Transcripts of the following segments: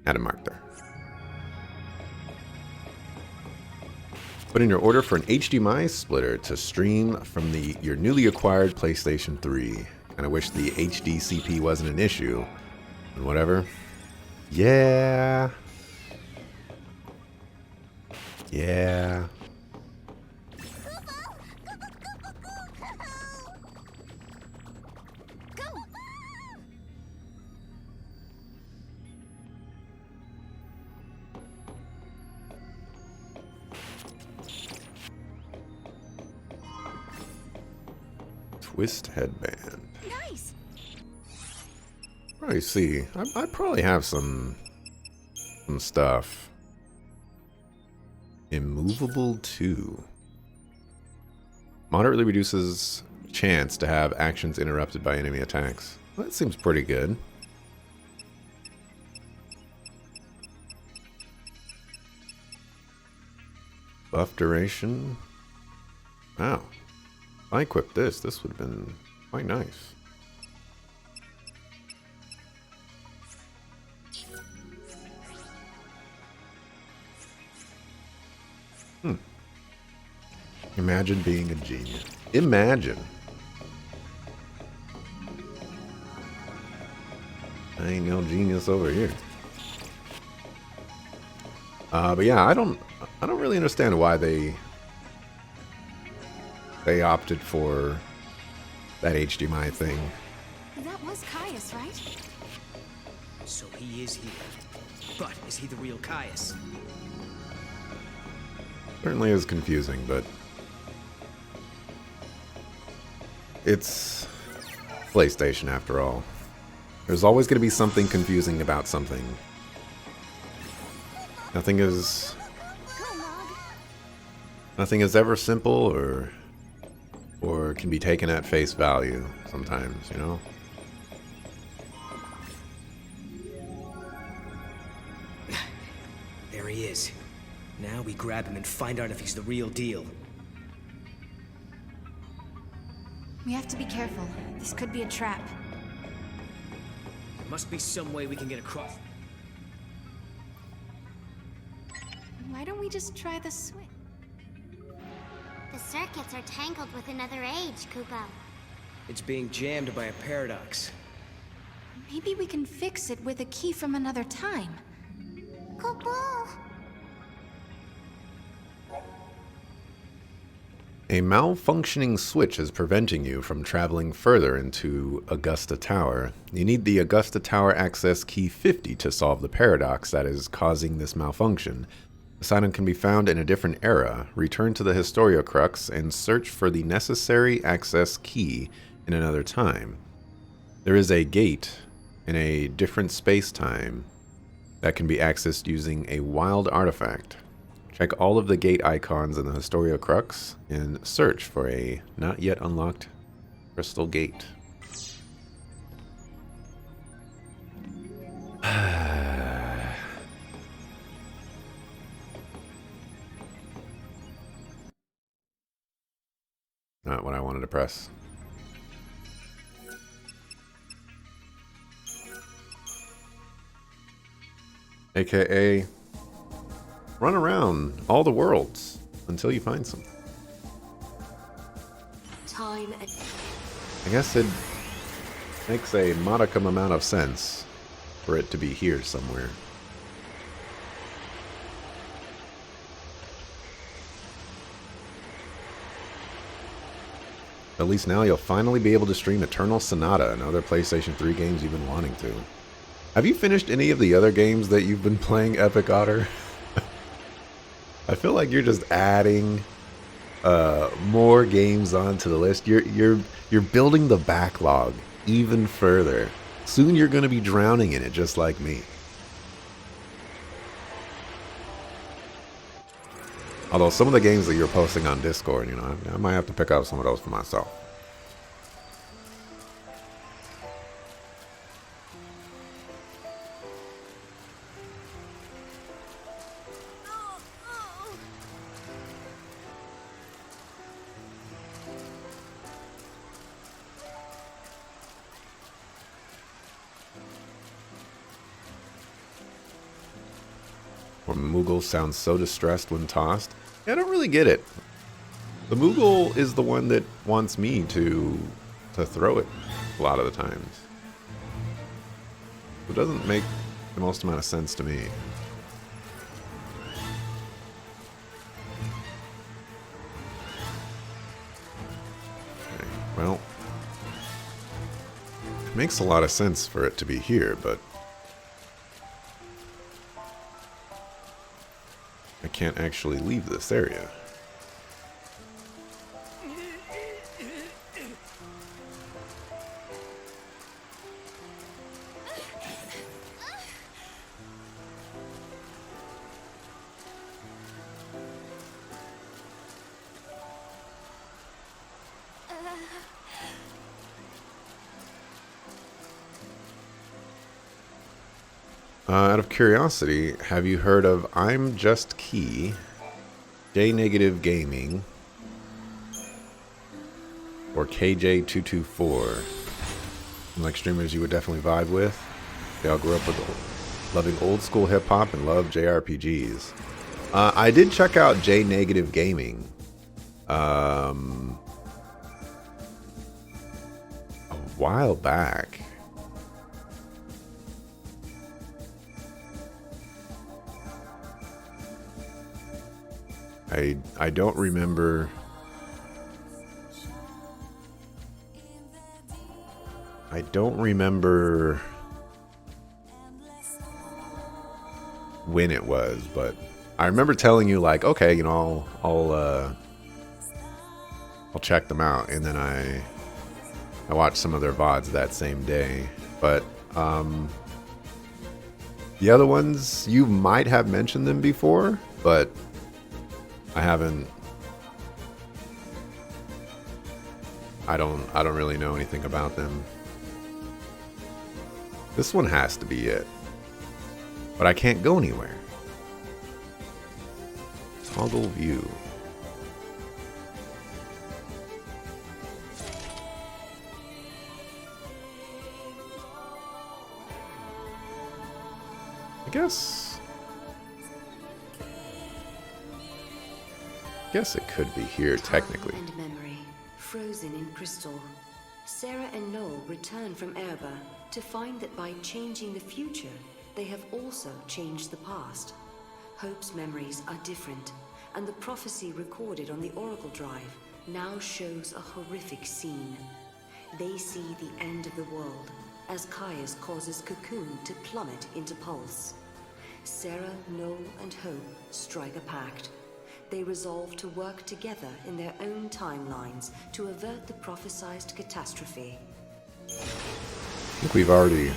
Had a mark there. Put in your order for an HDMI splitter to stream from your newly acquired PlayStation 3. Kinda wish the HDCP wasn't an issue. And whatever. Yeah. Yeah. Twist headband. Nice. Probably see. I probably have some stuff. Immovable 2. Moderately reduces chance to have actions interrupted by enemy attacks. Well, that seems pretty good. Buff duration. Wow. If I equipped this would have been quite nice. Imagine being a genius. Imagine. I ain't no genius over here. But yeah, I don't really understand why they opted for that HDMI thing. That was Caius, right? So he is here. But is he the real Caius? Certainly is confusing, but it's PlayStation after all. There's always going to be something confusing about something. Nothing is ever simple or can be taken at face value sometimes, you know? There he is. Now we grab him and find out if he's the real deal. We have to be careful. This could be a trap. There must be some way we can get across. Why don't we just try the switch? The circuits are tangled with another age, Kupo. It's being jammed by a paradox. Maybe we can fix it with a key from another time. Kupo! A malfunctioning switch is preventing you from traveling further into Augusta Tower. You need the Augusta Tower access key 50 to solve the paradox that is causing this malfunction. This item can be found in a different era. Return to the Historia Crux and search for the necessary access key in another time. There is a gate in a different space-time that can be accessed using a wild artifact. Check all of the gate icons in the Historia Crux and search for a not yet unlocked crystal gate. Not what I wanted to press. AKA run around all the worlds until you find some. Time. I guess it makes a modicum amount of sense for it to be here somewhere. At least now you'll finally be able to stream Eternal Sonata and other PlayStation 3 games you've been wanting to. Have you finished any of the other games that you've been playing, Epic Otter? I feel like you're just adding more games onto the list. You're building the backlog even further. Soon you're going to be drowning in it, just like me. Although some of the games that you're posting on Discord, you know, I might have to pick up some of those for myself. Or Moogle sounds so distressed when tossed. Yeah, I don't really get it. The Moogle is the one that wants me to throw it a lot of the times. It doesn't make the most amount of sense to me. Okay, well, it makes a lot of sense for it to be here, but I can't actually leave this area. Out of curiosity, have you heard of I'm Just Key, J Negative Gaming, or KJ224? Like streamers you would definitely vibe with. They all grew up with loving old school hip hop and love JRPGs. I did check out J Negative Gaming. A while back. I don't remember. I don't remember when it was, but I remember telling you like, okay, you know, I'll check them out, and then I watched some of their VODs that same day. But the other ones, you might have mentioned them before, but I haven't. I don't really know anything about them. This one has to be it. But I can't go anywhere. Toggle view. I guess it could be here technically. Time and memory, frozen in crystal. Sarah and Noel return from Erba to find that by changing the future, they have also changed the past. Hope's memories are different, and the prophecy recorded on the Oracle Drive now shows a horrific scene. They see the end of the world as Caius causes Cocoon to plummet into pulse. Sarah, Noel, and Hope strike a pact. They resolve to work together in their own timelines to avert the prophesized catastrophe. I think we've already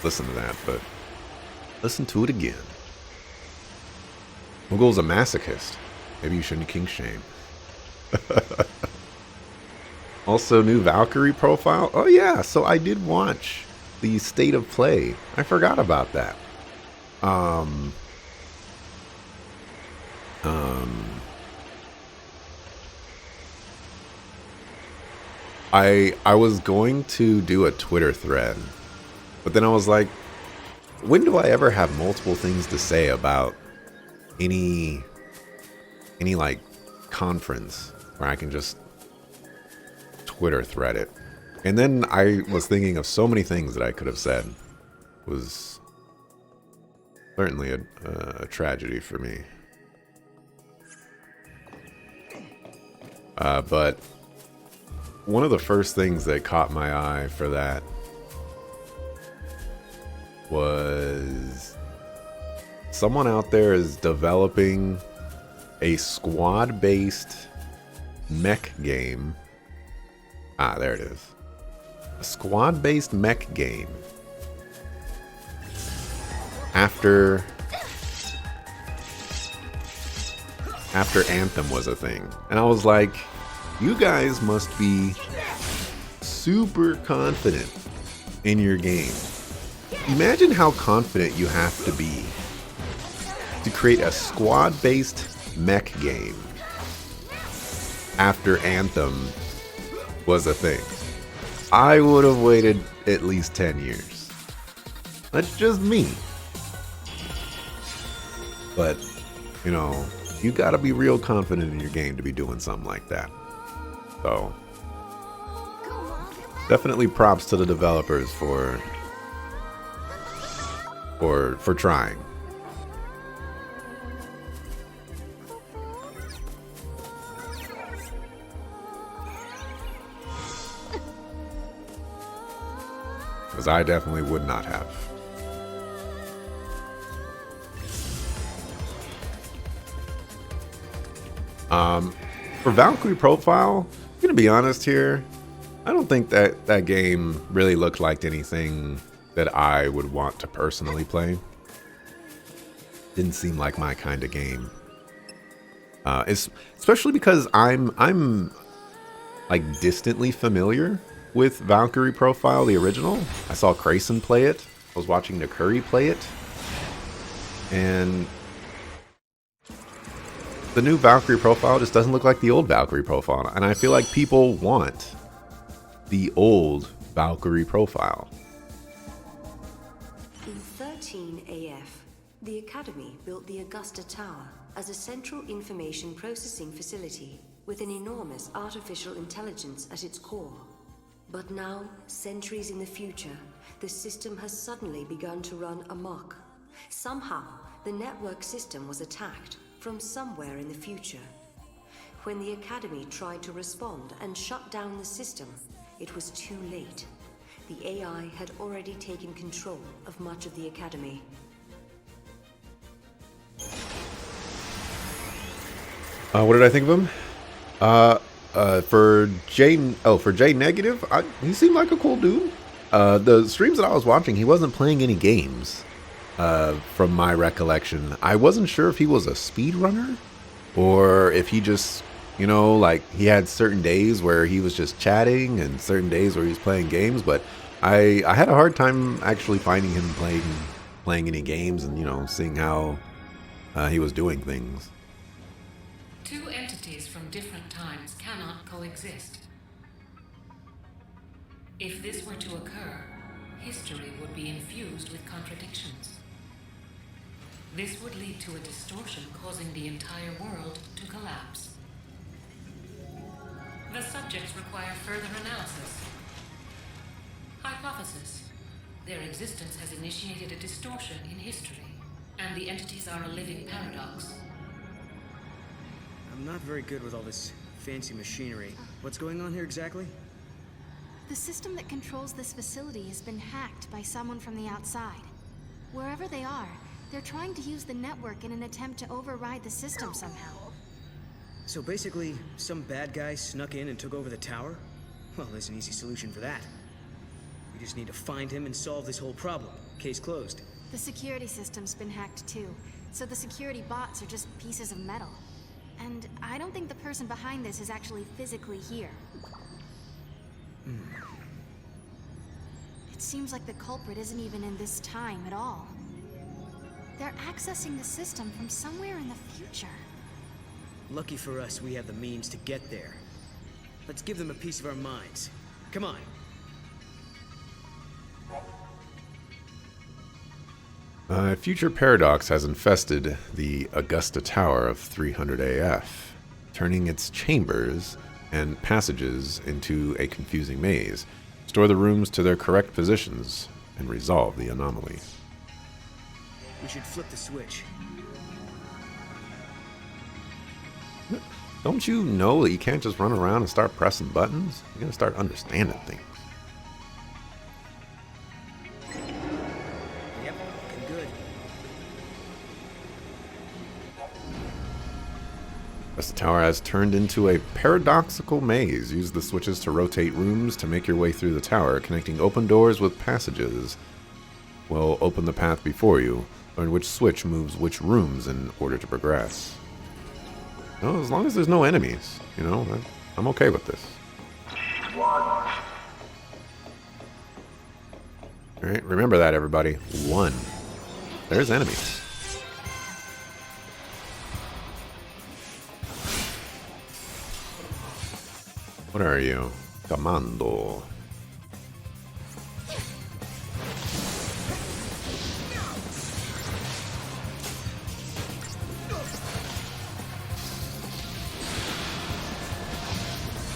listened to that, but listen to it again. Moogle's a masochist. Maybe you shouldn't kink shame. Also, new Valkyrie profile. Oh yeah, so I did watch the State of Play. I forgot about that. I was going to do a Twitter thread, but then I was like, when do I ever have multiple things to say about any like conference where I can just Twitter thread it? And then I was thinking of so many things that I could have said. It was certainly a tragedy for me. But one of the first things that caught my eye for that was someone out there is developing a squad-based mech game. Ah, there it is. A squad-based mech game. After Anthem was a thing. And I was like, you guys must be super confident in your game. Imagine how confident you have to be to create a squad-based mech game after Anthem was a thing. I would have waited at least 10 years. That's just me. But, you know, you gotta be real confident in your game to be doing something like that. So, definitely props to the developers for trying. Because I definitely would not have. For Valkyrie Profile, I'm gonna be honest here. I don't think that game really looked like anything that I would want to personally play. Didn't seem like my kind of game. Especially because I'm like distantly familiar with Valkyrie Profile, the original. I saw Crayson play it. I was watching Nakuri play it. And the new Valkyrie Profile just doesn't look like the old Valkyrie Profile. And I feel like people want the old Valkyrie Profile. In 13 AF, the Academy built the Augusta Tower as a central information processing facility with an enormous artificial intelligence at its core. But now, centuries in the future, the system has suddenly begun to run amok. Somehow, the network system was attacked from somewhere in the future. When the Academy tried to respond and shut down the system, it was too late. The AI had already taken control of much of the Academy. What did I think of him? For J Negative, he seemed like a cool dude. The streams that I was watching, he wasn't playing any games. From my recollection, I wasn't sure if he was a speedrunner or if he just, you know, like he had certain days where he was just chatting and certain days where he was playing games. But I had a hard time actually finding him playing any games and, you know, seeing how he was doing things. Two entities from different times cannot coexist. If this were to occur, history would be infused with contradictions. This would lead to a distortion causing the entire world to collapse. The subjects require further analysis. Hypothesis. Their existence has initiated a distortion in history, and the entities are a living paradox. I'm not very good with all this fancy machinery. What's going on here exactly? The system that controls this facility has been hacked by someone from the outside. Wherever they are, they're trying to use the network in an attempt to override the system somehow. So basically, some bad guy snuck in and took over the tower? Well, there's an easy solution for that. We just need to find him and solve this whole problem. Case closed. The security system's been hacked too, so the security bots are just pieces of metal. And I don't think the person behind this is actually physically here. It seems like the culprit isn't even in this time at all. They're accessing the system from somewhere in the future. Lucky for us, we have the means to get there. Let's give them a piece of our minds. Come on. Future Paradox has infested the Augusta Tower of 300 AF, turning its chambers and passages into a confusing maze. Store the rooms to their correct positions and resolve the anomaly. We should flip the switch. Don't you know that you can't just run around and start pressing buttons? You gotta start understanding things. Yep, looking good. The tower has turned into a paradoxical maze. Use the switches to rotate rooms to make your way through the tower, connecting open doors with passages. Will open the path before you. Learn which switch moves which rooms in order to progress. No, as long as there's no enemies, you know, I'm okay with this. Alright, remember that, everybody. 1. There's enemies. What are you? Commando.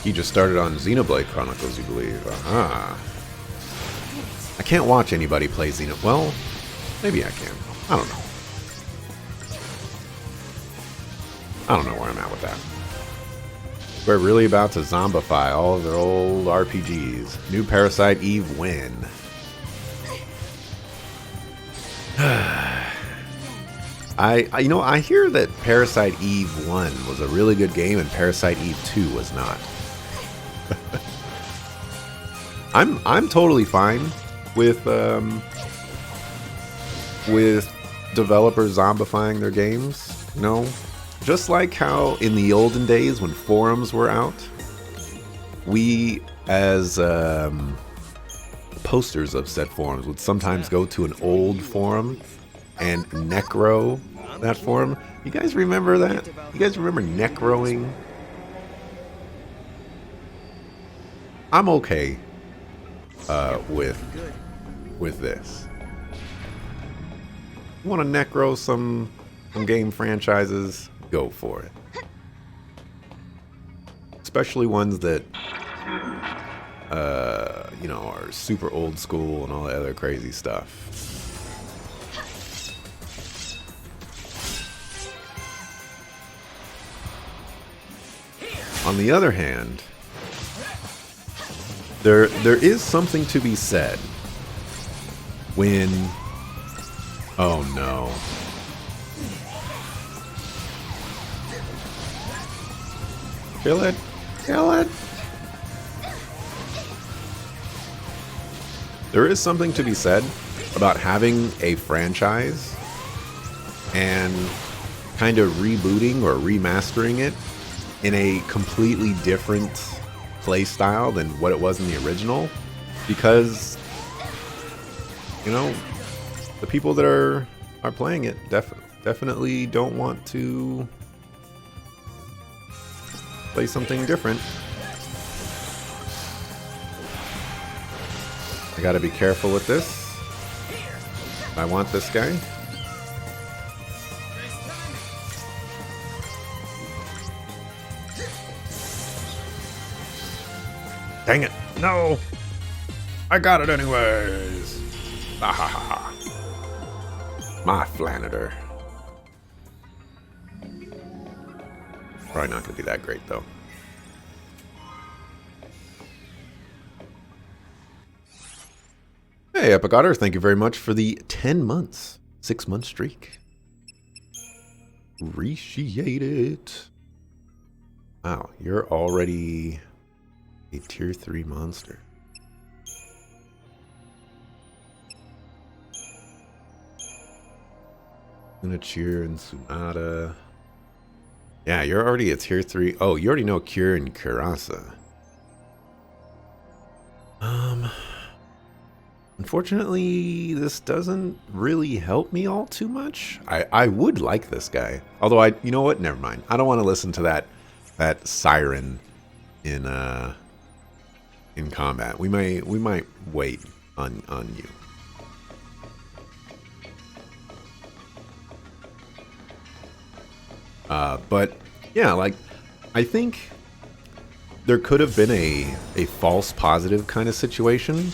He just started on Xenoblade Chronicles, you believe? Aha. I can't watch anybody play Xenoblade. Well, maybe I can. I don't know. I don't know where I'm at with that. We're really about to zombify all of their old RPGs. New Parasite Eve win. I hear that Parasite Eve 1 was a really good game and Parasite Eve 2 was not. I'm totally fine with developers zombifying their games, you know? Just like how in the olden days when forums were out, we as posters of said forums would sometimes go to an old forum and necro that forum. You guys remember that? You guys remember necroing? I'm okay with this. You want to necro some game franchises? Go for it. Especially ones that you know, are super old school and all that other crazy stuff. On the other hand, there is something to be said when... Oh no. Kill it! Kill it! There is something to be said about having a franchise and kind of rebooting or remastering it in a completely different play style than what it was in the original, because you know the people that are playing it definitely don't want to play something different. I gotta be careful with this. I want this guy. Dang it. No. I got it anyways. Ah, ha, ha, ha. My Flanader. Probably not going to be that great, though. Hey, Epicotter, thank you very much for the 10 months, 6-month streak. Appreciate it. Wow, you're already a tier 3 monster. Gonna cheer and Tsunade. Yeah, you're already a tier 3. Oh, you already know Cure and Kurasa. Unfortunately, this doesn't really help me all too much. I would like this guy. Although you know what? Never mind. I don't want to listen to that siren in combat. We might wait on you. But yeah, like I think there could have been a false positive kind of situation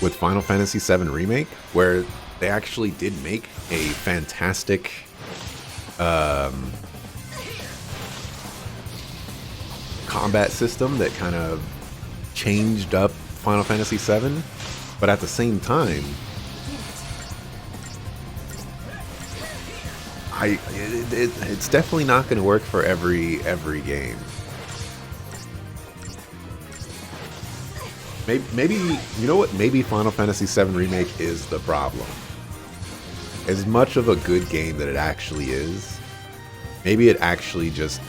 with Final Fantasy VII Remake, where they actually did make a fantastic combat system that kind of changed up Final Fantasy VII, but at the same time, it's definitely not going to work for every game. Maybe, you know what? Maybe Final Fantasy VII Remake is the problem. As much of a good game that it actually is, maybe it actually just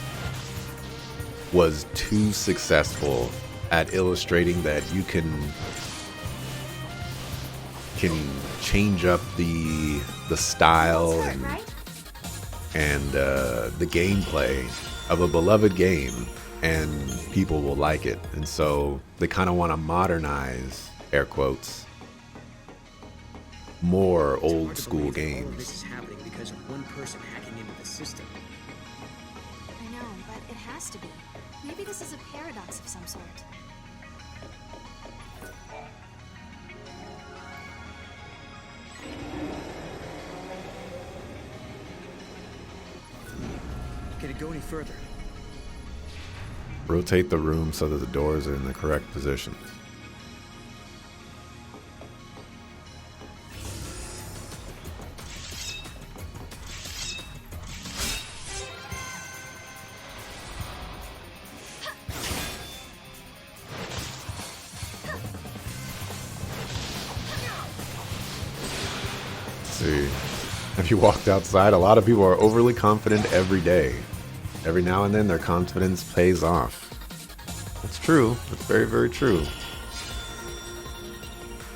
was too successful at illustrating that you can change up the style and the gameplay of a beloved game, and people will like it, and so they kind of want to modernize, air quotes, more old school games. This is happening because of one person hacking into the system. I know, but it has to be. Maybe this is a paradox of some sort. Can it go any further? Rotate the room so that the doors are in the correct positions. See, have you walked outside? A lot of people are overly confident every day. Every now and then their confidence pays off. That's true. That's very, very true.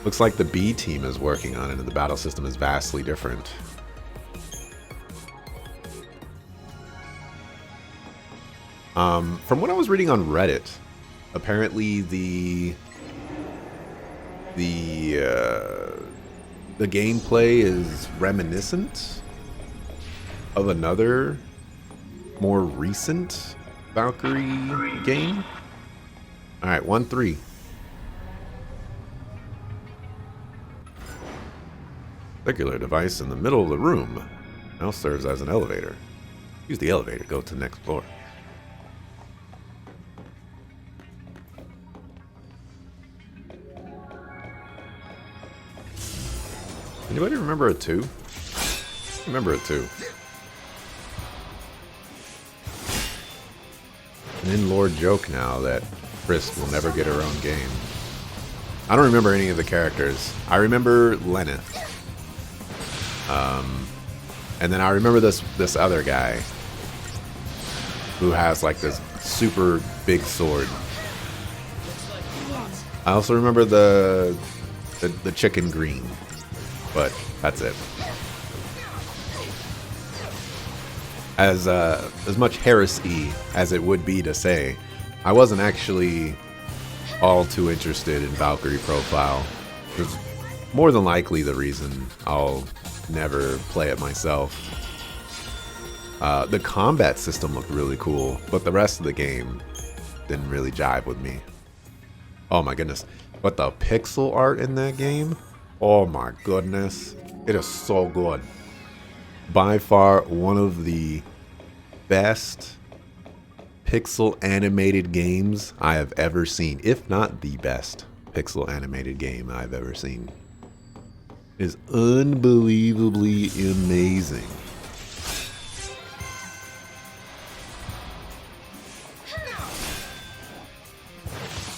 Looks like the B team is working on it and the battle system is vastly different. From what I was reading on Reddit, apparently the gameplay is reminiscent of another more recent Valkyrie game. Alright, 1-3. Circular device in the middle of the room now serves as an elevator. Use the elevator to go to the next floor. Anybody remember a 2? Remember a 2. An in-lore joke now that Frisk will never get her own game. I don't remember any of the characters. I remember Lenneth. And then I remember this other guy who has like this super big sword. I also remember the chicken green, but that's it. As much heresy as it would be to say, I wasn't actually all too interested in Valkyrie Profile. It's more than likely the reason I'll never play it myself. The combat system looked really cool, but the rest of the game didn't really jive with me. Oh my goodness. But the pixel art in that game, oh my goodness. It is so good. By far one of the best pixel animated games I have ever seen, if not the best pixel animated game I've ever seen. It is unbelievably amazing.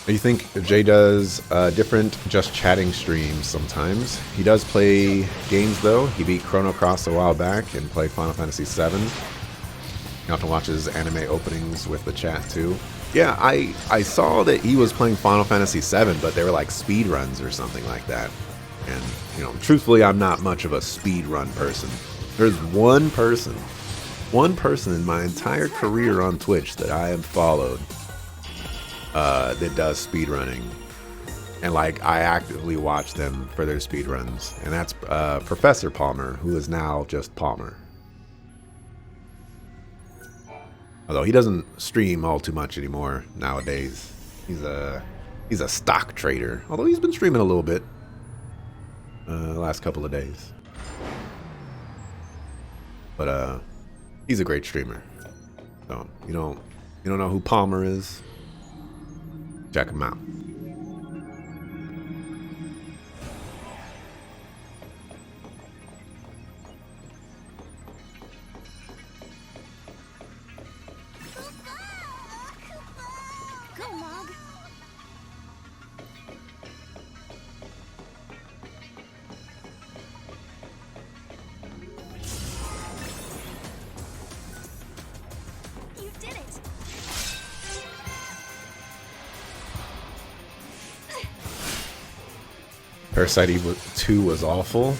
You think Jay does different just chatting streams sometimes. He does play games though. He beat Chrono Cross a while back and played Final Fantasy VII. You have to watch his anime openings with the chat too. Yeah, I saw that he was playing Final Fantasy VII, but they were like speed runs or something like that. And, you know, truthfully, I'm not much of a speed run person. There's one person in my entire career on Twitch that I have followed that does speed running, and like I actively watch them for their speed runs, and that's Professor Palmer, who is now just Palmer. Although he doesn't stream all too much anymore nowadays. He's a stock trader. Although he's been streaming a little bit the last couple of days. But he's a great streamer. So you don't know who Palmer is? Check him out. Go, Mog. You did it. Parasite Eve 2 was awful.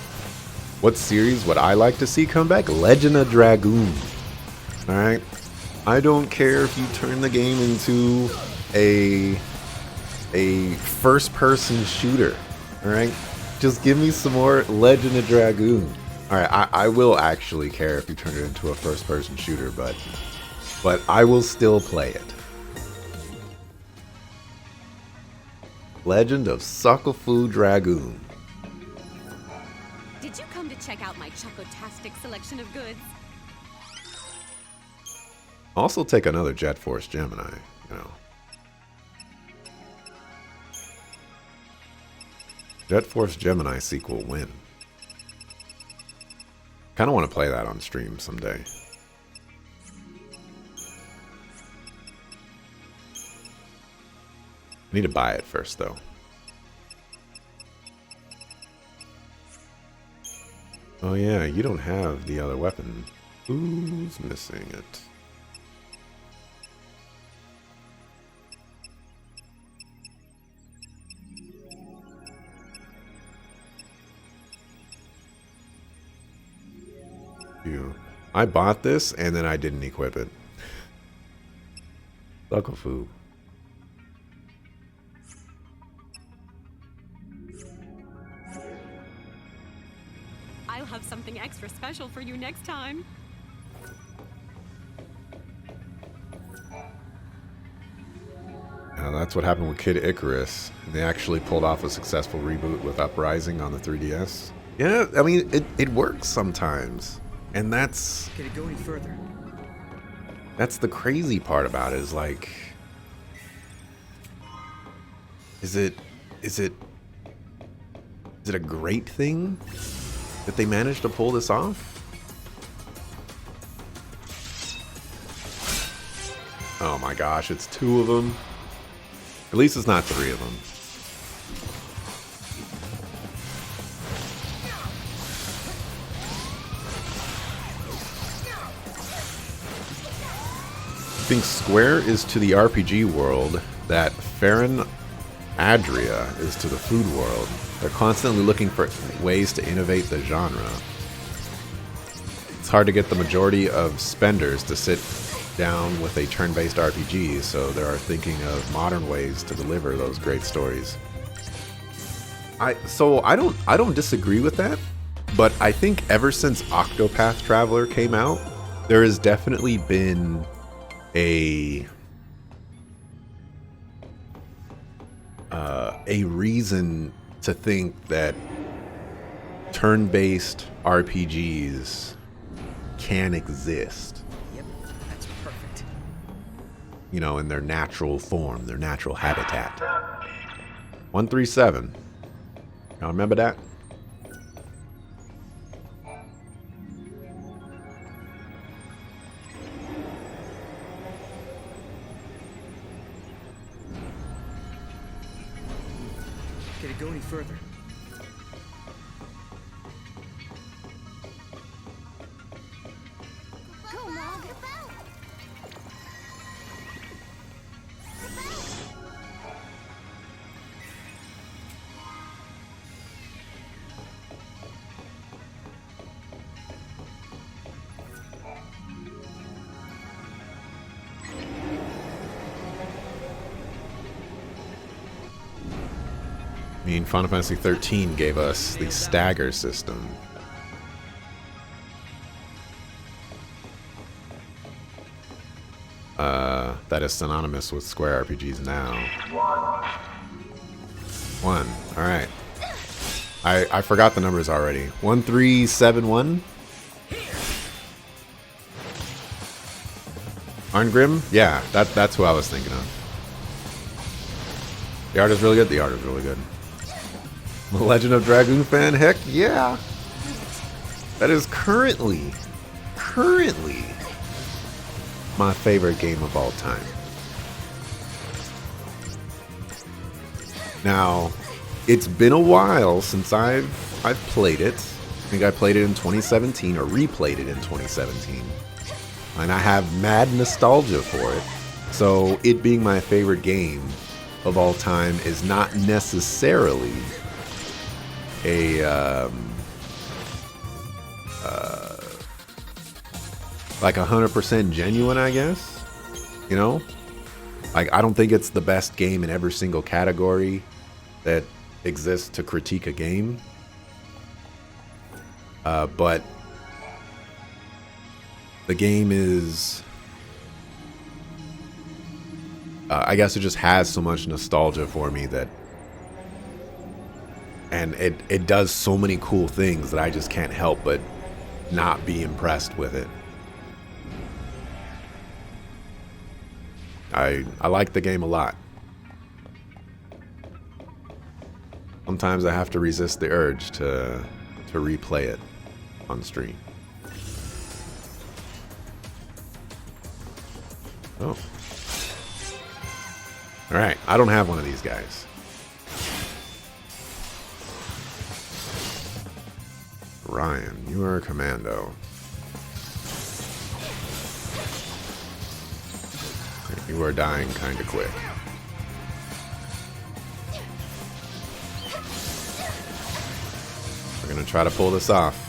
What series would I like to see come back? Legend of Dragoon. Alright? I don't care if you turn the game into a first-person shooter. Alright? Just give me some more Legend of Dragoon. Alright, I will actually care if you turn it into a first-person shooter, but I will still play it. Legend of Sucklefu Dragoon. Did you come to check out my Chocotastic selection of goods? Also take another Jet Force Gemini, you know. Jet Force Gemini sequel win. Kind of want to play that on stream someday. I need to buy it first, though. Oh yeah, you don't have the other weapon. Who's missing it? I bought this and then I didn't equip it. Sucklefu. I'll have something extra special for you next time. Now that's what happened with Kid Icarus. They actually pulled off a successful reboot with Uprising on the 3DS. Yeah, I mean, it works sometimes. And that's... Can it go any further? That's the crazy part about it, is like... Is it a great thing that they managed to pull this off? Oh my gosh, it's 2 of them. At least it's not 3 of them. I think Square is to the RPG world that Farron Adria is to the food world. They're constantly looking for ways to innovate the genre. It's hard to get the majority of spenders to sit down with a turn-based RPG, so they are thinking of modern ways to deliver those great stories. I don't disagree with that, but I think ever since Octopath Traveler came out, there has definitely been a reason to think that turn-based RPGs can exist. Yep, that's perfect. You know, in their natural form, their natural habitat. 137. Y'all remember that? Can it go any further? Go, Mog! I mean, Final Fantasy XIII gave us the stagger system. That is synonymous with Square RPGs now. 1. Alright. I forgot the numbers already. 1371? Arngrim? Yeah, that's who I was thinking of. The art is really good? The art is really good. The Legend of Dragoon fan? Heck yeah! That is currently my favorite game of all time. Now, it's been a while since I've played it. I think I played it in 2017 or replayed it in 2017. And I have mad nostalgia for it. So it being my favorite game of all time is not necessarily a like 100% genuine, I guess. You know, like I don't think it's the best game in every single category that exists to critique a game. But the game is, I guess it just has so much nostalgia for me that And it does so many cool things that I just can't help but not be impressed with it. I like the game a lot. Sometimes I have to resist the urge to replay it on stream. Oh. Alright, I don't have one of these guys. Ryan, you are a commando. You are dying kind of quick. We're gonna try to pull this off.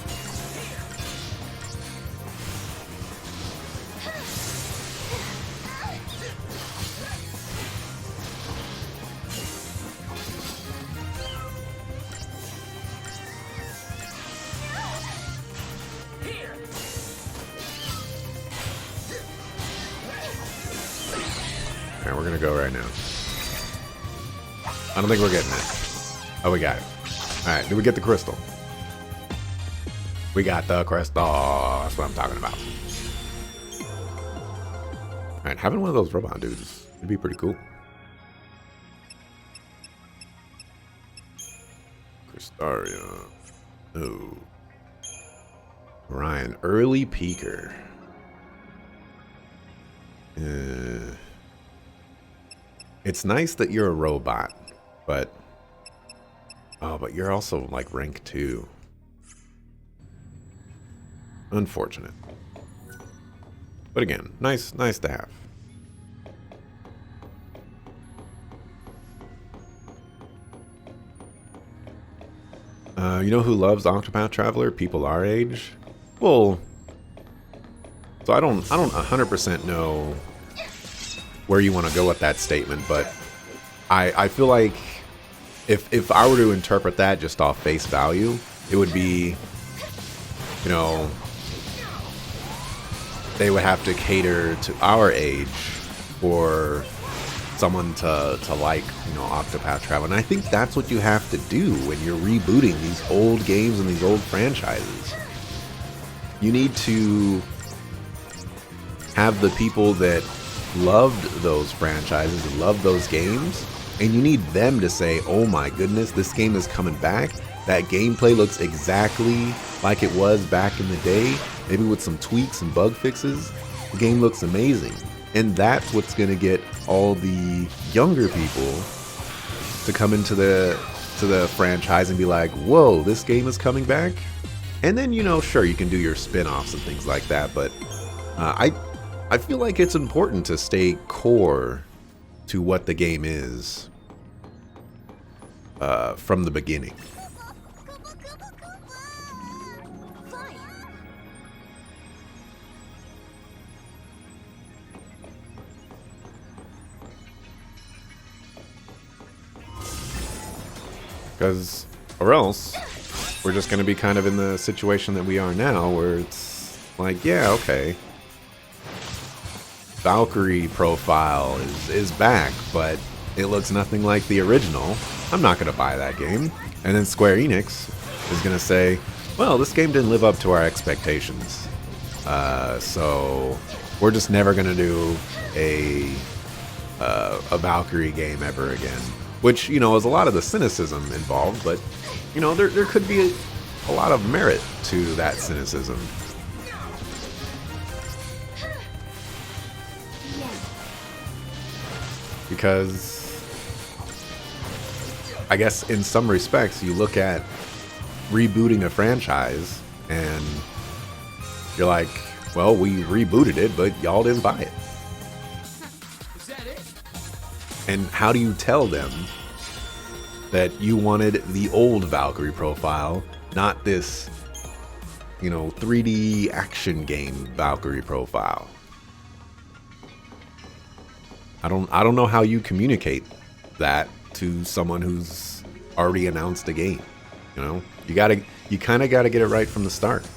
Alright, we're gonna go right now. I don't think we're getting it. Oh, we got it. Alright, did we get the crystal? We got the crystal. That's what I'm talking about. Alright, having one of those robot dudes would be pretty cool. Cristaria. Oh. Ryan, early peaker. It's nice that you're a robot, but... Oh, but you're also like rank 2. Unfortunate. But again, nice to have. You know who loves Octopath Traveler? People our age. Well, so I don't 100% know where you want to go with that statement, but I feel like if I were to interpret that just off face value, it would be, you know, they would have to cater to our age for someone to like, you know, Octopath Traveler. And I think that's what you have to do when you're rebooting these old games and these old franchises. You need to have the people that loved those franchises and loved those games, and you need them to say, oh my goodness, this game is coming back. That gameplay looks exactly like it was back in the day, maybe with some tweaks and bug fixes. The game looks amazing. And that's what's going to get all the younger people to come into the franchise and be like, whoa, this game is coming back. And then, you know, sure, you can do your spin-offs and things like that, but I feel like it's important to stay core to what the game is from the beginning. Because, or else, we're just going to be kind of in the situation that we are now, where it's like, yeah, okay, Valkyrie profile is back, but it looks nothing like the original. I'm not going to buy that game. And then Square Enix is going to say, well, this game didn't live up to our expectations. So we're just never going to do a Valkyrie game ever again. Which, you know, is a lot of the cynicism involved, but, you know, there could be a lot of merit to that cynicism. Because I guess in some respects you look at rebooting a franchise and you're like, well, we rebooted it, but y'all didn't buy it. And how do you tell them that you wanted the old Valkyrie profile, not this, you know, 3D action game Valkyrie profile? I don't know how you communicate that to someone who's already announced a game. You know, you kind of gotta get it right from the start.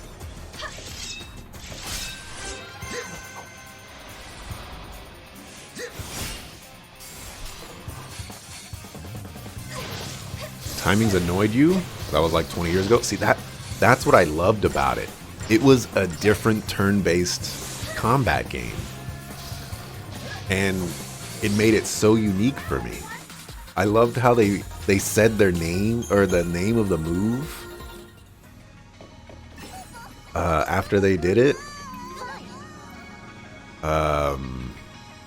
timings annoyed you. That was like 20 years ago. See, that's what I loved about it. It was a different turn-based combat game. And it made it so unique for me. I loved how they said their name, or the name of the move, after they did it.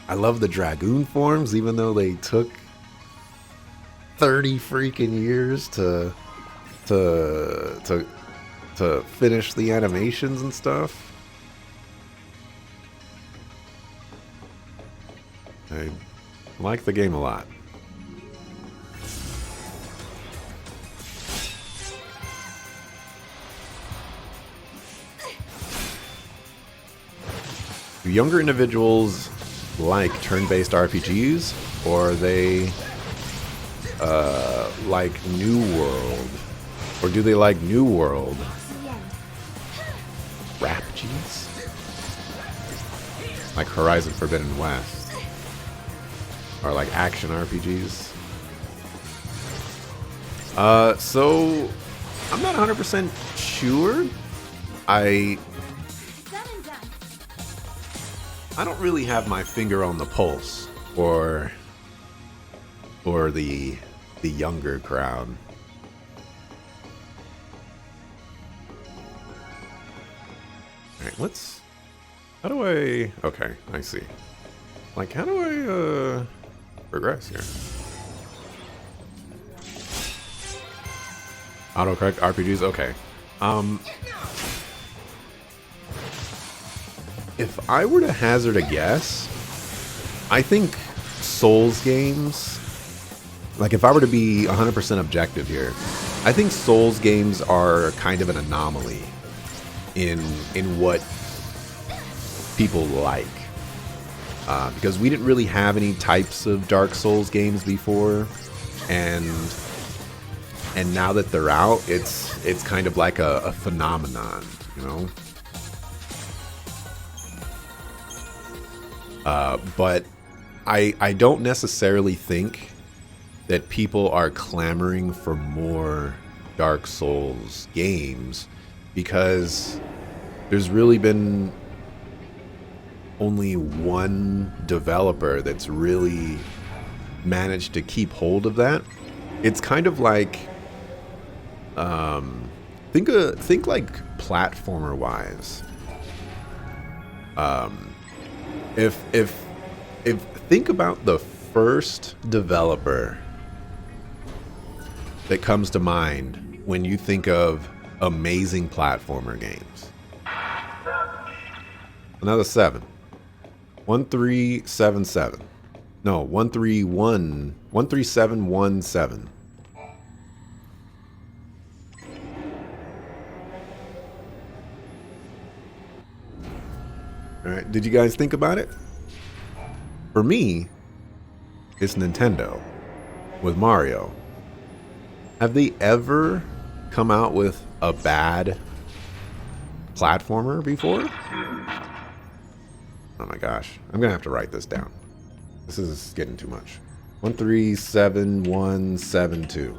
I love the Dragoon forms, even though they took 30 freaking years to finish the animations and stuff. I like the game a lot. Do younger individuals like turn-based RPGs, or are they like New World? Or do they like New World? RPGs? Like Horizon Forbidden West? Or like action RPGs? So I'm not 100% sure. I don't really have my finger on the pulse for the younger crowd. All right, how do I, okay, I see. Like, how do I progress here? Autocorrect RPGs, okay. If I were to hazard a guess, I think Souls games, like if I were to be 100% objective here, I think Souls games are kind of an anomaly in what people like. Because we didn't really have any types of Dark Souls games before, and now that they're out, it's kind of like a phenomenon, you know? But I don't necessarily think that people are clamoring for more Dark Souls games, because there's really been only one developer that's really managed to keep hold of that. It's kind of like, think like platformer wise. If think about the first developer that comes to mind when you think of amazing platformer games. Another 7. 1377. No, 13717. All right, did you guys think about it? For me, it's Nintendo with Mario. Have they ever come out with a bad platformer before? Oh my gosh, I'm gonna have to write this down. This is getting too much. 137172.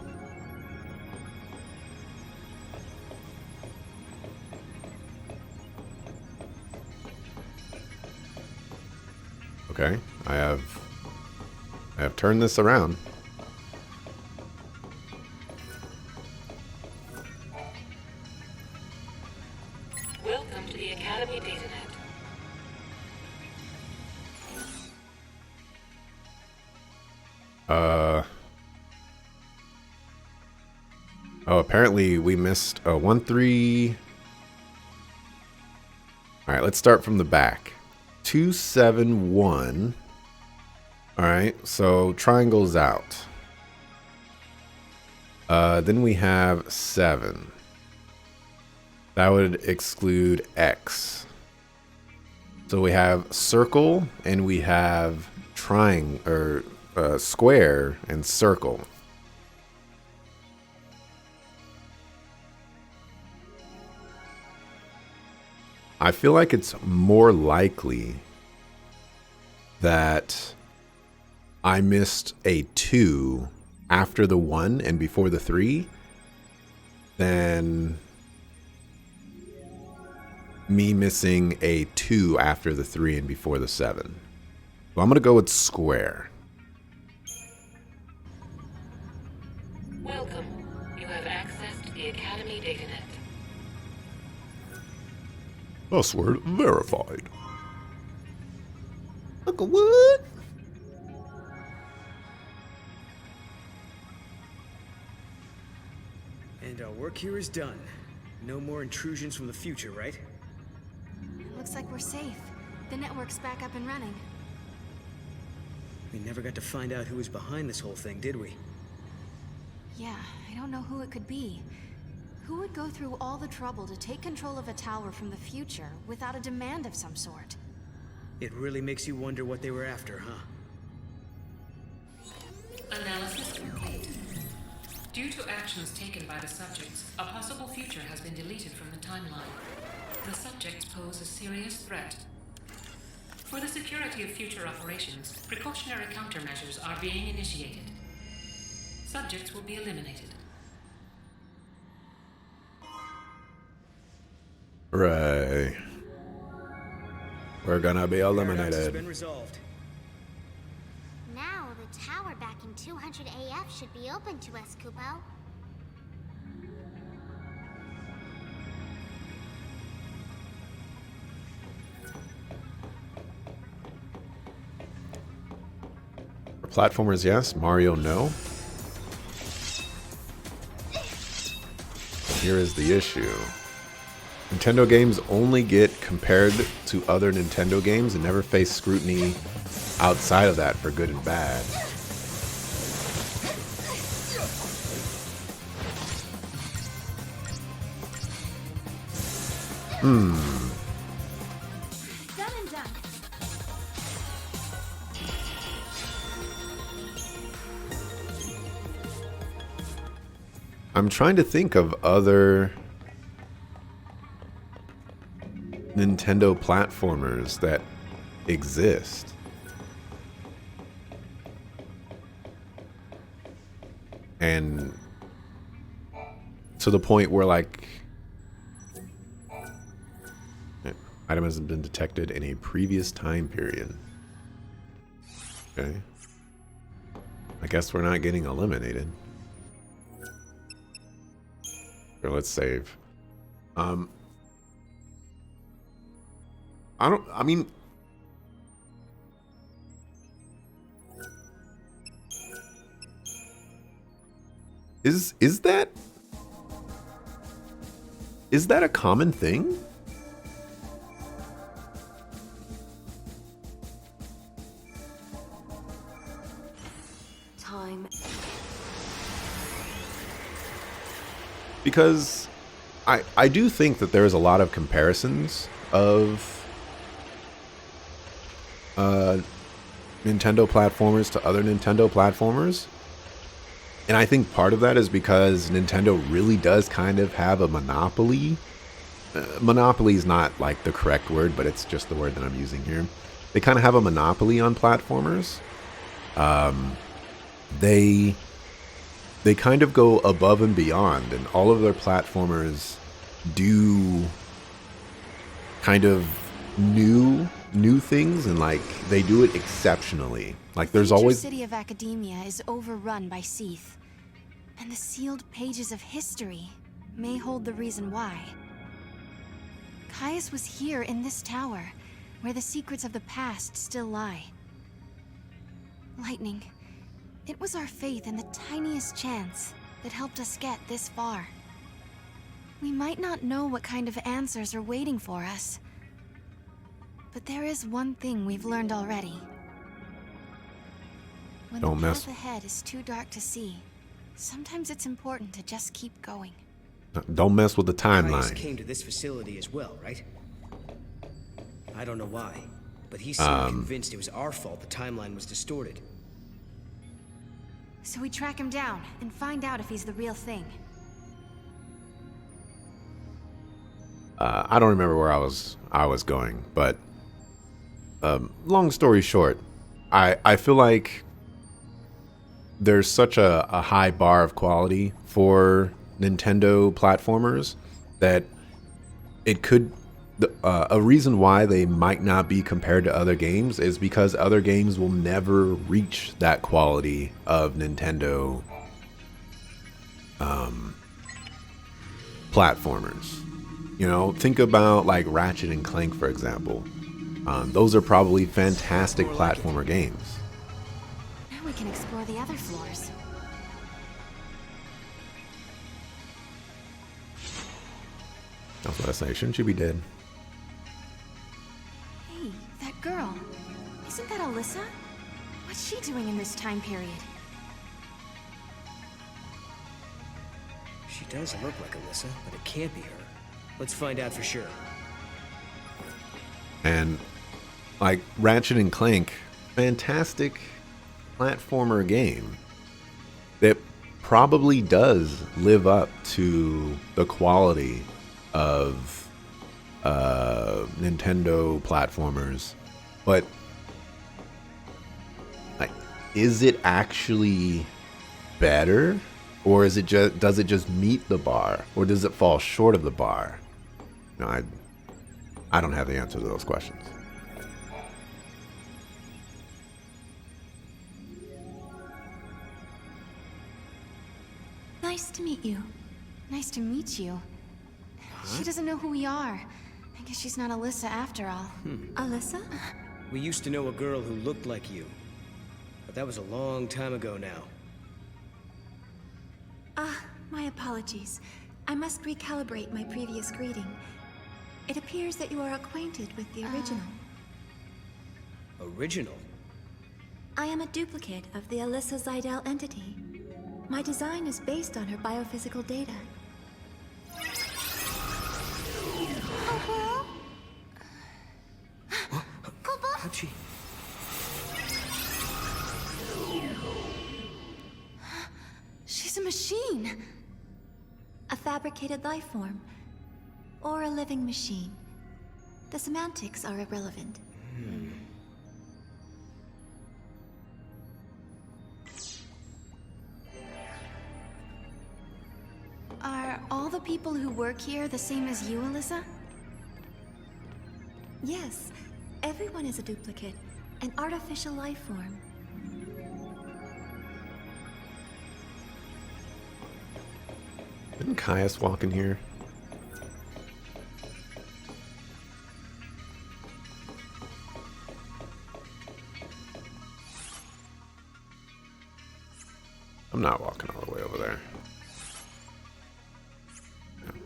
Okay, I have turned this around. Welcome to the Academy DataNet. Oh, apparently we missed a 13. All right, let's start from the back. 271. All right, so triangle's out. Then we have 7. That would exclude X. So we have circle and we have triangle, or square and circle. I feel like it's more likely that I missed a 2 after the 1 and before the 3, than me missing a 2 after the 3 and before the 7. So I'm going to go with square. Welcome. You have accessed the Academy DataNet. Password verified. Uncle Wood? And our work here is done. No more intrusions from the future, right? Looks like we're safe. The network's back up and running. We never got to find out who was behind this whole thing, did we? Yeah, I don't know who it could be. Who would go through all the trouble to take control of a tower from the future without a demand of some sort? It really makes you wonder what they were after, huh? Analysis complete. Due to actions taken by the subjects, a possible future has been deleted from the timeline. The subjects pose a serious threat. For the security of future operations, precautionary countermeasures are being initiated. Subjects will be eliminated. Right. We're gonna be Paradox has eliminated. been resolved. Now the tower back in 200 AF should be open to us, Kupo. For platformers, yes. Mario, no. Here is the issue. Nintendo games only get compared to other Nintendo games and never face scrutiny outside of that for good and bad. Done and done. I'm trying to think of other Nintendo platformers that exist. And to the point where, like, item hasn't been detected in a previous time period. Okay. I guess we're not getting eliminated. Here, let's save. I mean, is that a common thing? Time. Because I do think that there's a lot of comparisons of Nintendo platformers to other Nintendo platformers. And I think part of that is because Nintendo really does kind of have a monopoly. Monopoly is not like the correct word, but it's just the word that I'm using here. They kind of have a monopoly on platformers. They kind of go above and beyond, and all of their platformers do kind of new things, and like they do it exceptionally. Like there's Future always City of Academia is overrun by Seath, and the sealed pages of history may hold the reason why. Caius was here in this tower, where the secrets of the past still lie. Lightning, it was our faith in the tiniest chance that helped us get this far. We might not know what kind of answers are waiting for us, but there is one thing we've learned already. When Don't the mess- path ahead is too dark to see, sometimes it's important to just keep going. don't mess with the Caius timeline. came to this facility as well, right? I don't know why, but he seemed convinced it was our fault the timeline was distorted. So we track him down and find out if he's the real thing. I don't remember where I was going, but long story short, I feel like there's such a high bar of quality for Nintendo platformers that it could a reason why they might not be compared to other games is because other games will never reach that quality of Nintendo platformers. You know, think about like Ratchet and Clank, for example. Those are probably fantastic platformer games. Now we can explore the other floors. I was about to say, shouldn't you be dead? Hey, that girl. Isn't that Alyssa? What's she doing in this time period? She does look like Alyssa, but it can't be her. Let's find out for sure. And like Ratchet and Clank, fantastic platformer game that probably does live up to the quality of Nintendo platformers, but like, is it actually better, or is it just does it just meet the bar, or does it fall short of the bar? No, I don't have the answer to those questions. Nice to meet you. Nice to meet you. She doesn't know who we are. I guess she's not Alyssa after all. Alyssa? We used to know a girl who looked like you. But that was a long time ago now. My apologies. I must recalibrate my previous greeting. It appears that you are acquainted with the original. Original? I am a duplicate of the Alyssa Zidell entity. My design is based on her biophysical data. How'd she... She's a machine. A fabricated life form. Or a living machine. The semantics are irrelevant. Are all the people who work here the same as you, Alyssa? Yes, everyone is a duplicate. An artificial life form. Didn't Caius walk in here? I'm not walking all the way over there.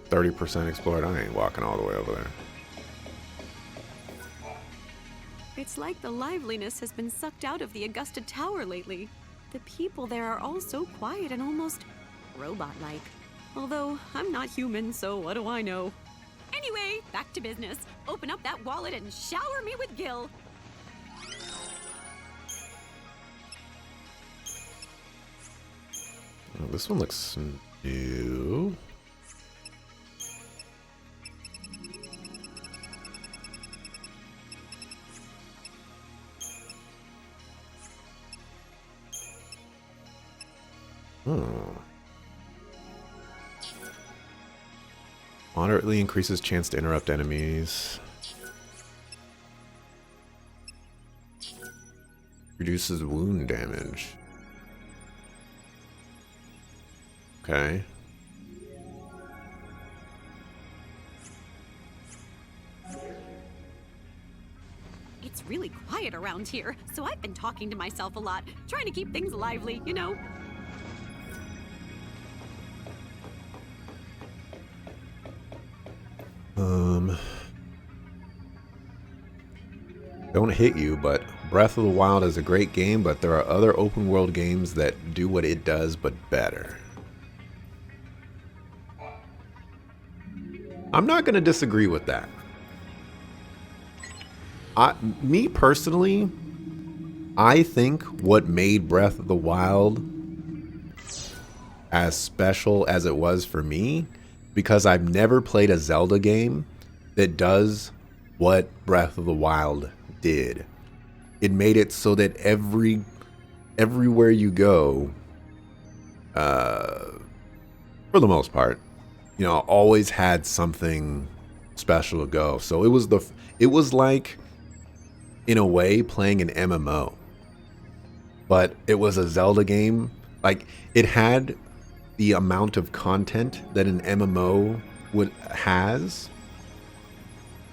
30% explored. I ain't walking all the way over there. It's like the liveliness has been sucked out of the Augusta Tower lately. The people there are all so quiet and almost robot-like. Although, I'm not human, so what do I know? Anyway, back to business. Open up that wallet and shower me with Gil. Oh, this one looks new. Moderately increases chance to interrupt enemies. Reduces wound damage. Okay. It's really quiet around here, so I've been talking to myself a lot, trying to keep things lively, you know? Don't hit you, but Breath of the Wild is a great game, but there are other open world games that do what it does, but better. I'm not going to disagree with that. Me personally, I think what made Breath of the Wild as special as it was for me, because I've never played a Zelda game that does what Breath of the Wild did. It made it so that everywhere you go, for the most part, you know, always had something special to go. So it was like, in a way, playing an MMO, but it was a Zelda game. Like, it had the amount of content that an MMO has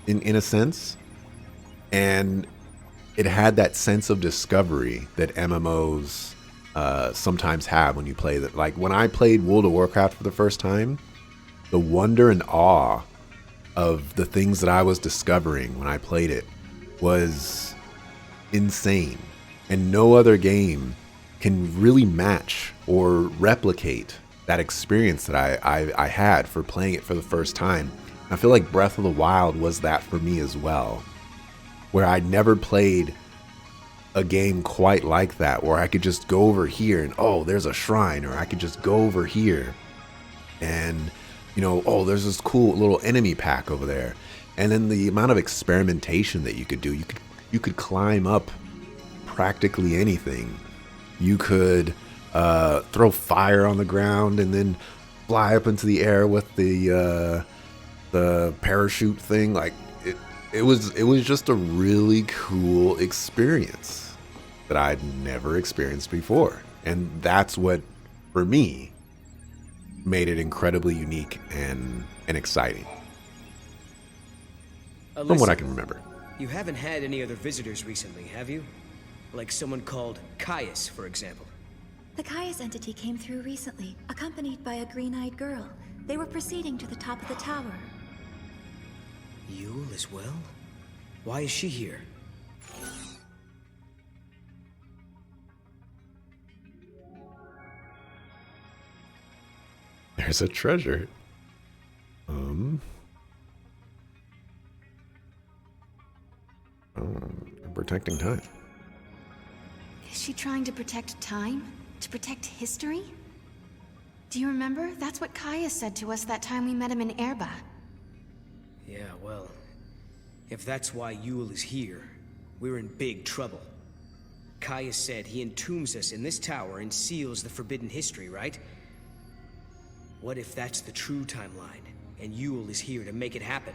in a sense, and it had that sense of discovery that MMOs sometimes have when you play that. Like, when I played World of Warcraft for the first time, the wonder and awe of the things that I was discovering when I played it was insane, and no other game can really match or replicate that experience that I had for playing it for the first time. I feel like Breath of the Wild was that for me as well, where I'd never played a game quite like that, where I could just go over here and, oh, there's a shrine, or I could just go over here and, you know, oh, there's this cool little enemy pack over there. And then the amount of experimentation that you could do, you could climb up practically anything. You could throw fire on the ground and then fly up into the air with the parachute thing. Like, it was just a really cool experience that I'd never experienced before. And that's what, for me, made it incredibly unique and exciting. Alyssa, From what I can remember. You haven't had any other visitors recently, have you? Like someone called Caius, for example. The Caius entity came through recently, accompanied by a green-eyed girl. They were proceeding to the top of the tower. Yule as well? Why is she here? There's a treasure. Protecting time. Is she trying to protect time? To protect history? Do you remember? That's what Caius said to us that time we met him in Erba. Yeah, well, if that's why Yule is here, we're in big trouble. Caius said he entombs us in this tower and seals the forbidden history, right? What if that's the true timeline, and Yule is here to make it happen?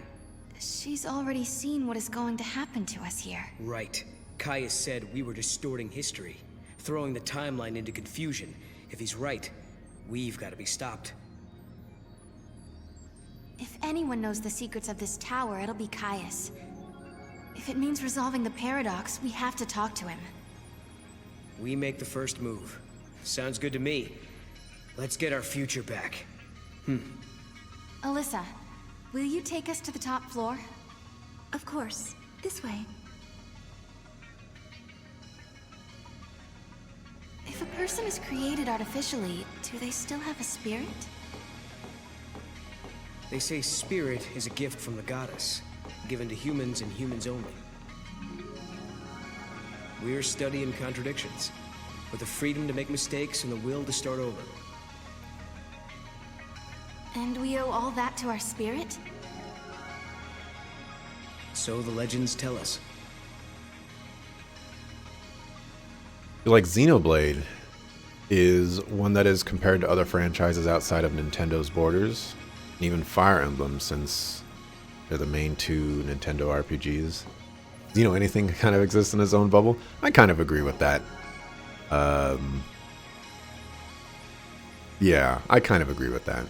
She's already seen what is going to happen to us here. Right. Caius said we were distorting history, throwing the timeline into confusion. If he's right, we've got to be stopped. If anyone knows the secrets of this tower, it'll be Caius. If it means resolving the paradox, we have to talk to him. We make the first move. Sounds good to me. Let's get our future back. Alyssa, will you take us to the top floor? Of course. This way. If a person is created artificially, do they still have a spirit? They say spirit is a gift from the goddess, given to humans and humans only. We're studying contradictions, with the freedom to make mistakes and the will to start over. And we owe all that to our spirit? So the legends tell us. I feel like Xenoblade is one that is compared to other franchises outside of Nintendo's borders, and even Fire Emblem, since they're the main two Nintendo RPGs. You know, anything kind of exists in its own bubble. I kind of agree with that. Yeah, I kind of agree with that.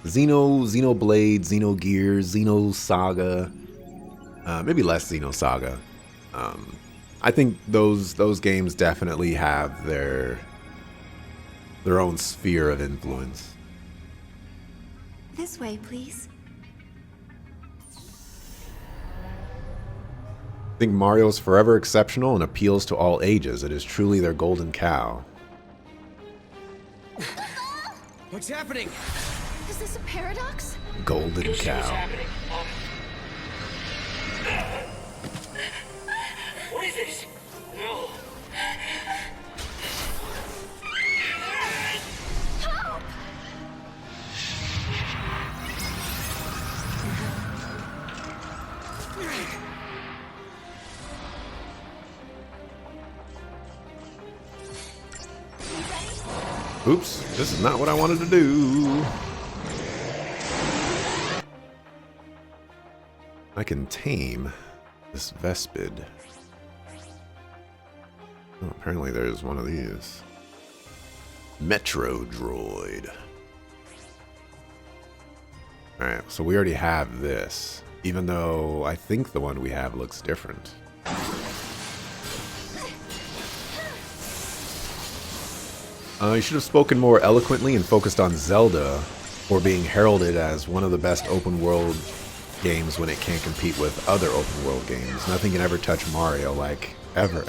Xenoblade, Xenogears, Xenosaga, maybe less Xenosaga. I think those games definitely have their own sphere of influence. This way, please. I think Mario's forever exceptional and appeals to all ages. It is truly their golden cow. What's happening? Is this a paradox? Golden cow. What is this? No. Help! Oops, this is not what I wanted to do. I can tame this Vespid. Oh, apparently there's one of these. Metro Droid. Alright, so we already have this, even though I think the one we have looks different. You should have spoken more eloquently and focused on Zelda for being heralded as one of the best open world games when it can't compete with other open world games. Nothing can ever touch Mario, like, ever.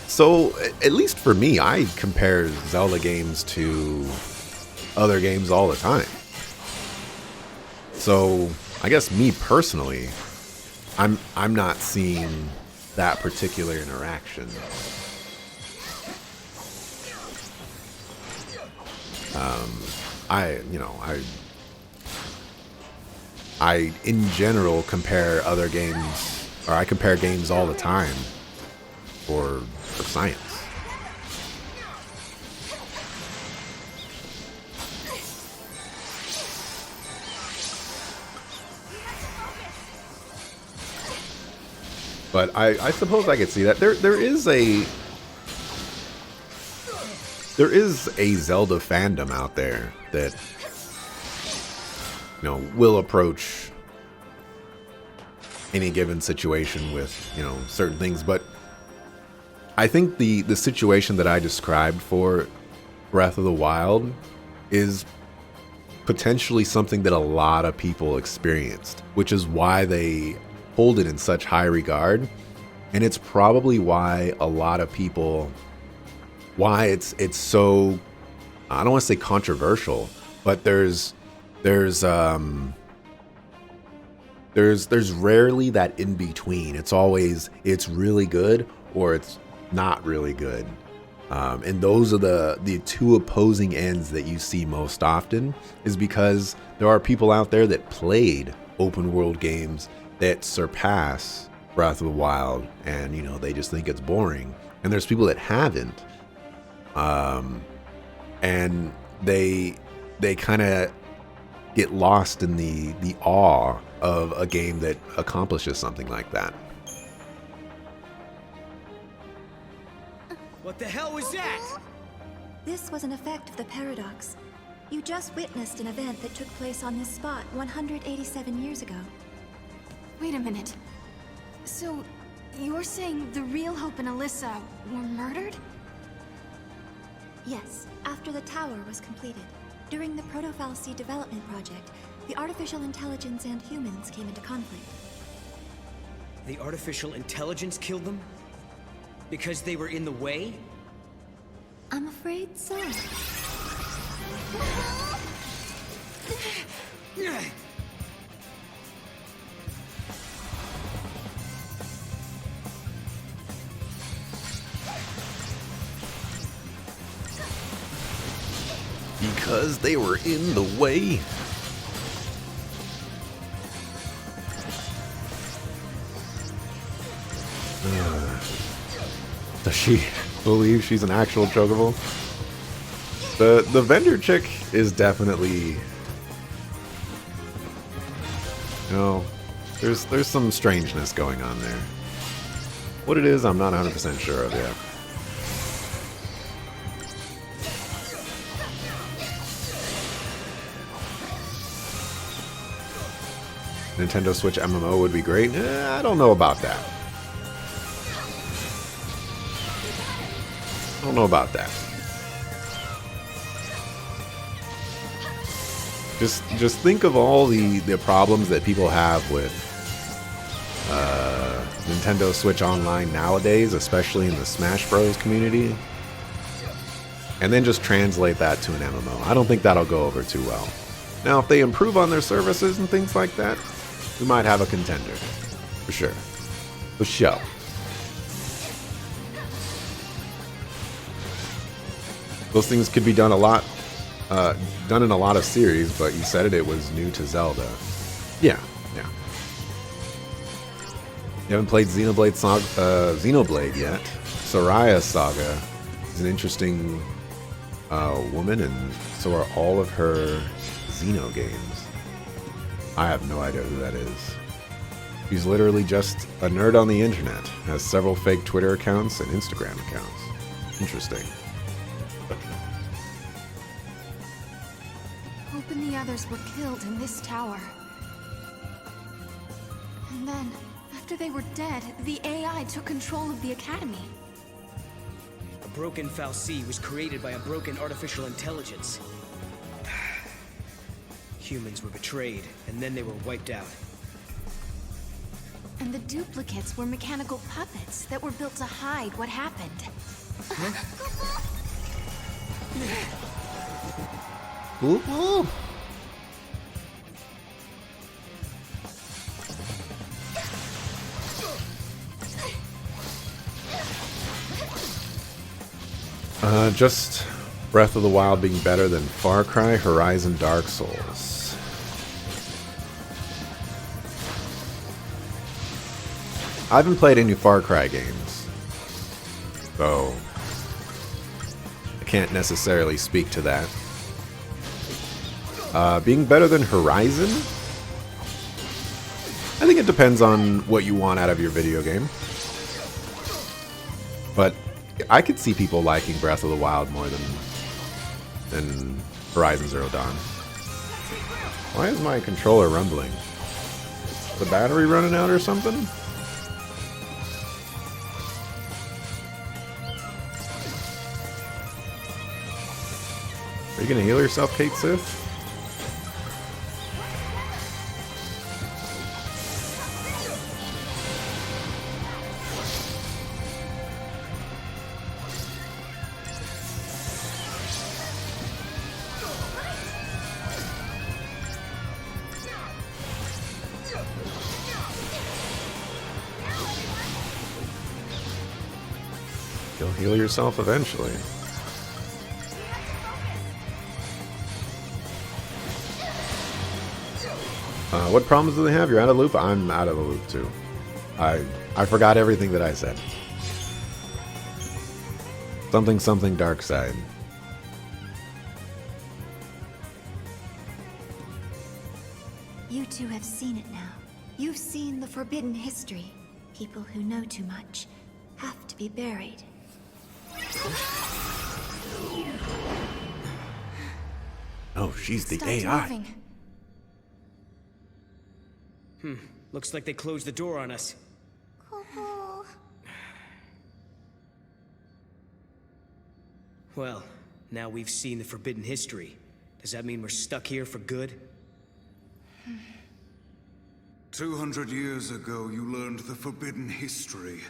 So, at least for me, I compare Zelda games to other games all the time. So, I guess me personally, I'm not seeing that particular interaction. I in general compare other games, or I compare games all the time for science. But I suppose I could see that there is a Zelda fandom out there that, you know, will approach any given situation with, you know, certain things. But I think the situation that I described for Breath of the Wild is potentially something that a lot of people experienced, which is why they hold it in such high regard. And it's probably why a lot of people, why it's so, I don't want to say controversial, but there's rarely that in between. It's always, it's really good or it's not really good. And those are the two opposing ends that you see most often, is because there are people out there that played open world games that surpass Breath of the Wild, and, you know, they just think it's boring. And there's people that haven't. And they kind of get lost in the awe of a game that accomplishes something like that. What the hell was that? This was an effect of the paradox. You just witnessed an event that took place on this spot 187 years ago. Wait a minute. So, you're saying the real Hope and Alyssa were murdered? Yes, after the tower was completed. During the Proto-Fal'Cie development project, the artificial intelligence and humans came into conflict. The artificial intelligence killed them? Because they were in the way? I'm afraid so. Because they were in the way. Does she believe she's an actual Chocobo? The vendor chick is definitely, you know, there's some strangeness going on there. What it is, I'm not 100% sure of yet. Nintendo Switch MMO would be great. I don't know about that. I don't know about that. Just think of all the problems that people have with Nintendo Switch Online nowadays, especially in the Smash Bros. Community, and then just translate that to an MMO. I don't think that'll go over too well. Now, if they improve on their services and things like that, we might have a contender. For sure. For sure. Those things could be done a lot, done in a lot of series, but you said it was new to Zelda. Yeah, yeah. You haven't played Xenoblade yet. Soraya Saga is an interesting woman, and so are all of her Xeno games. I have no idea who that is. She's literally just a nerd on the internet, has several fake Twitter accounts and Instagram accounts. Interesting. Hope and the others were killed in this tower. And then, after they were dead, the AI took control of the Academy. A broken Fal'Cie was created by a broken artificial intelligence. Humans were betrayed, and then they were wiped out. And the duplicates were mechanical puppets that were built to hide what happened. Ooh. Just Breath of the Wild being better than Far Cry, Horizon, Dark Souls. I haven't played any Far Cry games, so I can't necessarily speak to that. Being better than Horizon? I think it depends on what you want out of your video game. But I could see people liking Breath of the Wild more than Horizon Zero Dawn. Why is my controller rumbling? The battery running out or something? Are you gonna heal yourself, Kate Sith? You'll heal yourself eventually. What problems do they have? You're out of the loop? I'm out of the loop too. I forgot everything that I said. Something dark side. You two have seen it now. You've seen the forbidden history. People who know too much have to be buried. Oh, she's the Stopped AI. moving. Looks like they closed the door on us. Well, now we've seen the forbidden history. Does that mean we're stuck here for good? 200 years ago, you learned the forbidden history,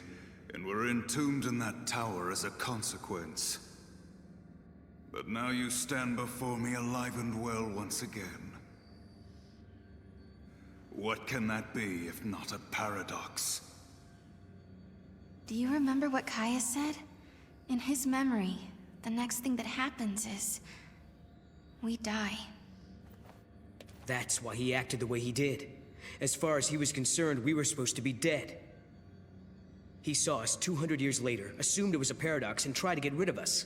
and were entombed in that tower as a consequence. But now you stand before me alive and well once again. What can that be if not a paradox? Do you remember what Kaya said? In his memory, the next thing that happens is... we die. That's why he acted the way he did. As far as he was concerned, we were supposed to be dead. He saw us 200 years later, assumed it was a paradox, and tried to get rid of us.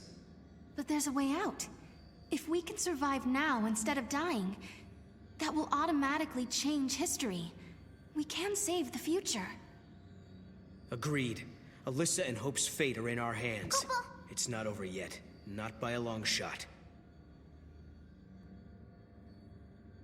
But there's a way out. If we can survive now instead of dying, that will automatically change history. We can save the future. Agreed. Alyssa and Hope's fate are in our hands. It's not over yet. Not by a long shot.